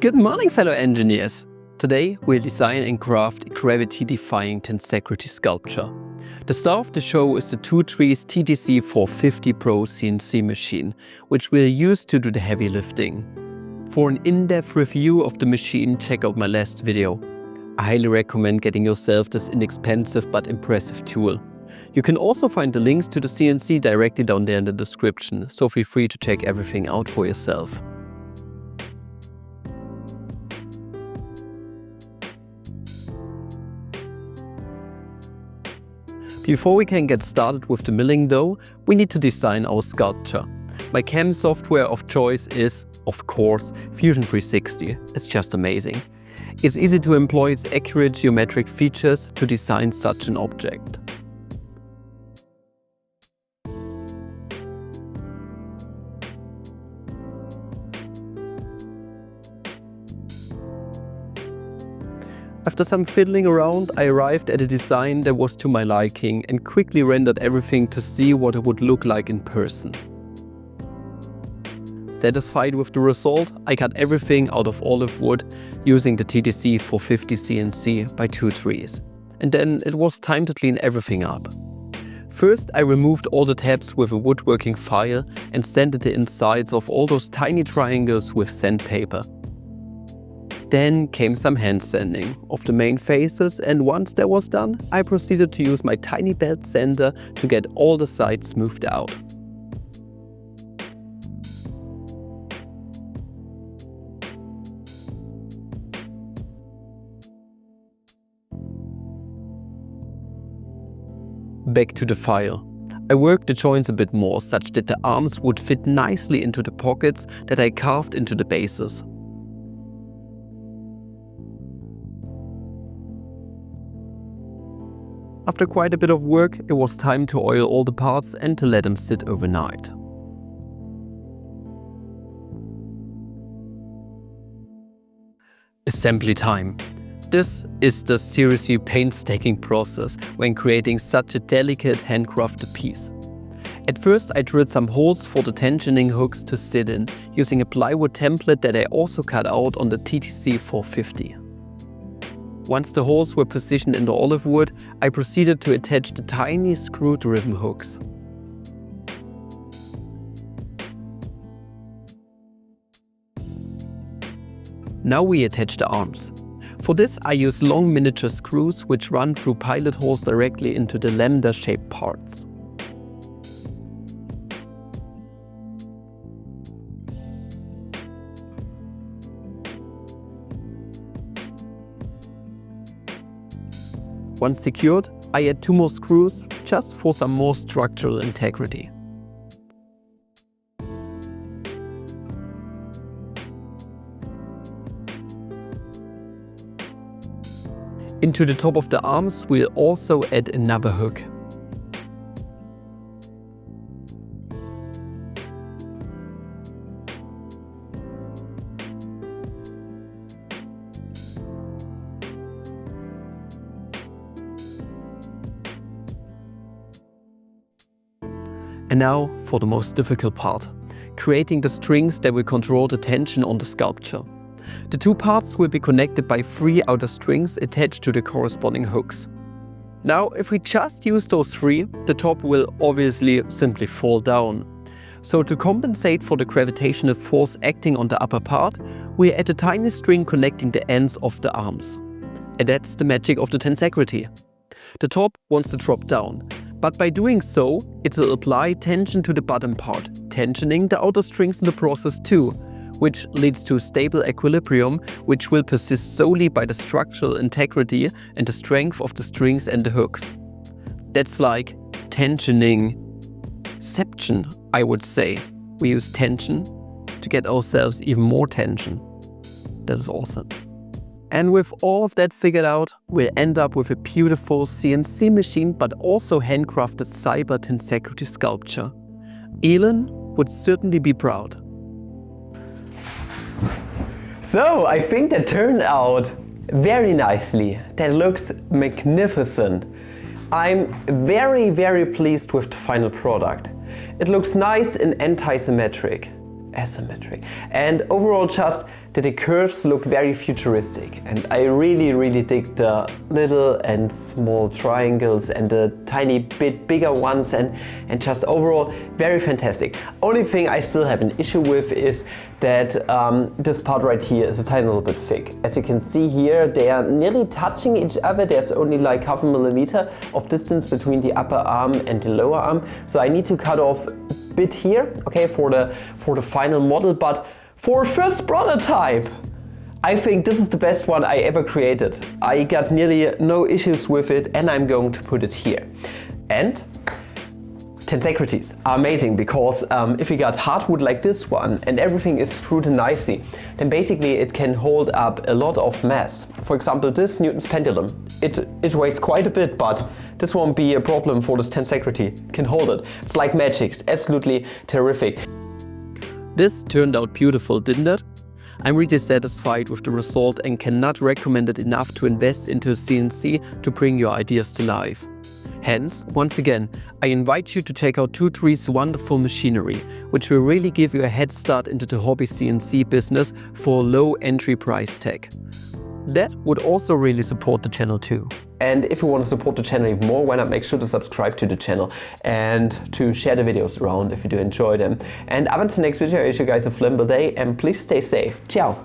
Good morning, fellow engineers! Today we'll design and craft a gravity-defying tensegrity sculpture. The star of the show is the TwoTrees TTC450 Pro CNC machine, which we'll use to do the heavy lifting. For an in-depth review of the machine, check out my last video. I highly recommend getting yourself this inexpensive but impressive tool. You can also find the links to the CNC directly down there in the description, so feel free to check everything out for yourself. Before we can get started with the milling though, we need to design our sculpture. My CAM software of choice is, of course, Fusion 360. It's just amazing. It's easy to employ its accurate geometric features to design such an object. After some fiddling around, I arrived at a design that was to my liking and quickly rendered everything to see what it would look like in person. Satisfied with the result, I cut everything out of olive wood using the TTC450 CNC by TwoTrees. And then it was time to clean everything up. First, I removed all the tabs with a woodworking file and sanded the insides of all those tiny triangles with sandpaper. Then came some hand sanding of the main faces, and once that was done, I proceeded to use my tiny belt sander to get all the sides smoothed out. Back to the file. I worked the joints a bit more, such that the arms would fit nicely into the pockets that I carved into the bases. After quite a bit of work, it was time to oil all the parts and to let them sit overnight. Assembly time. This is the seriously painstaking process when creating such a delicate handcrafted piece. At first I drilled some holes for the tensioning hooks to sit in, using a plywood template that I also cut out on the TTC450. Once the holes were positioned in the olive wood, I proceeded to attach the tiny screw-driven hooks. Now we attach the arms. For this I use long miniature screws which run through pilot holes directly into the lambda-shaped parts. Once secured, I add 2 more screws just for some more structural integrity. Into the top of the arms we'll also add another hook. And now for the most difficult part, creating the strings that will control the tension on the sculpture. The 2 parts will be connected by 3 outer strings attached to the corresponding hooks. Now, if we just use those 3, the top will obviously simply fall down. So to compensate for the gravitational force acting on the upper part, we add a tiny string connecting the ends of the arms. And that's the magic of the tensegrity. The top wants to drop down. But by doing so, it will apply tension to the bottom part, tensioning the outer strings in the process too, which leads to stable equilibrium, which will persist solely by the structural integrity and the strength of the strings and the hooks. That's like tensioningception, I would say. We use tension to get ourselves even more tension. That is awesome. And with all of that figured out, we'll end up with a beautiful CNC machine but also handcrafted Cyber Tensegrity sculpture. Elon would certainly be proud. So, I think that turned out very nicely. That looks magnificent. I'm very pleased with the final product. It looks nice and anti-symmetric. asymmetry. And overall just that the curves look very futuristic, and I really dig the little and small triangles and the tiny bit bigger ones, and just overall very fantastic. Only thing I still have an issue with is that this part right here is a tiny little bit thick. As you can see here, they are nearly touching each other. There's only like 0.5 millimeter of distance between the upper arm and the lower arm, so I need to cut off a bit here, okay, for the final model. But for a first prototype, I think this is the best one I ever created. I got nearly no issues with it, and I'm going to put it here. And tensegrities are amazing, because if you got hardwood like this one and everything is screwed in nicely, then basically it can hold up a lot of mass. For example, this Newton's pendulum, it weighs quite a bit, but this won't be a problem for this tensegrity. It can hold it. It's like magic. It's absolutely terrific. This turned out beautiful, didn't it? I'm really satisfied with the result and cannot recommend it enough to invest into a CNC to bring your ideas to life. Hence, once again, I invite you to check out TwoTrees' wonderful machinery, which will really give you a head start into the hobby CNC business for a low entry price tag. That would also really support the channel too. And if you want to support the channel even more, why not make sure to subscribe to the channel and to share the videos around if you do enjoy them. And up until the next video, I wish you guys a flammable day, and please stay safe. Ciao!